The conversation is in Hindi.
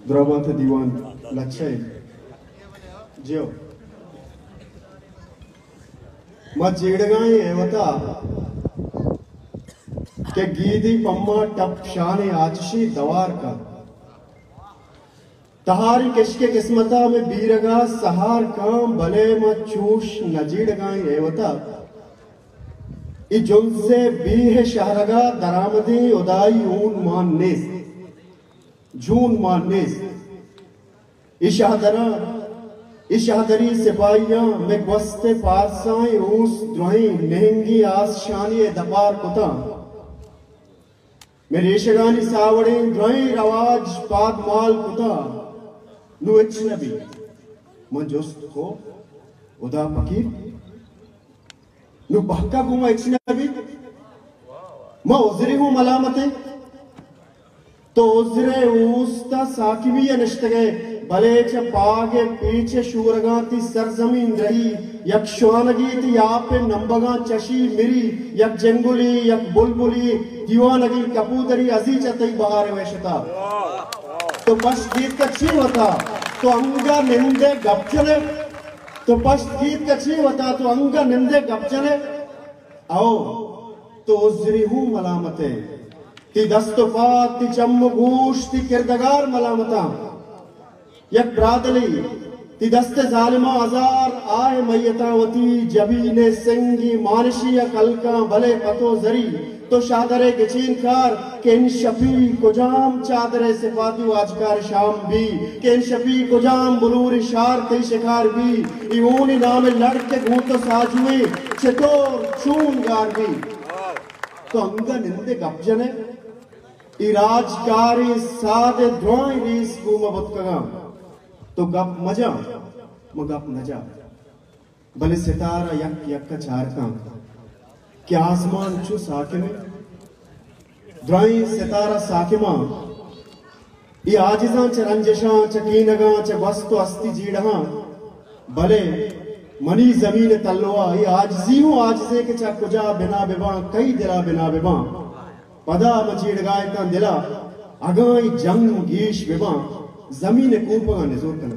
द्रवत दीवान लच्छे जियो मत जेड़गाए एवता के गीदी पम्मा टप शान आचशी दवार का तहारी किश्के किस्मता में बीरगा सहार काम भले मत चूश नजीड़गाए एवता इ जुनसे बीह शहरगा दरामदी उदाई ऊन माननेस जून माननेस इशादरी सिपाहियां में gwस्ते पारसाई रूस द्रोही नेहंगी आस शानी दपार कुता में रेशगानी सावड़े द्रोही रवाज पाद माल कुता नु इच्छनबी मंजोस्त को उदा फकीर नु बहका गुमा इच्छनबी मैं उजरे हूँ मलामते तो उजरे उस्ता साकिबी नश्तगे भले च पागे पीछे शूरगाती सरजमीन रही यक श्वानगीत यापे नंबगा चशी मिरी यक जंगुली यक बुलबुली दीवानगी कपूदरी अजी चतई बहार वेशता तो पश्च गीत का ची होता तो अंगा निंदे गपचने तो पश्च गीत का ची होता तो अंगा निंदे गपचने आओ तो उजरी हूँ मलामते ती दस्तफात ती चम्म गूश ती किरदगार मलामता यक ब्रादली ती दस्ते जालिमा अजार आए मैयतावती जबीने सिंगी मानशी या कलका भले पतो जरी तो शादरे के चीनकार के इन शफी कुजाम चादरे सिफाती वाजकार शाम भी के इन शफी कुजाम बुलूर शार कई शिकार भी इवोनी नाम लड़के घूंटो साजुए चितोर चूनगार भी तो अंगा निंदे गपजने इराजकारी सादे द्रोई रीस गुमा बुतकगा तो गप मजा मगप नजा भले सितारा यक यक चारका क्या आसमान चु साकिमे द्रोई सितारा साकिमा ये आजिजा च रंजशा च कीनगा च वस्तु अस्ति जीड़हा भले मनी जमीन तल्लोआ ये आजजी हूँ आजजे के चा कुजा बिना बिबा कई दिला बिना बिबा पदा मचीड़ गाय का दिला अगाई जंग गीश बिबा जमीन कूपगा निजोर कना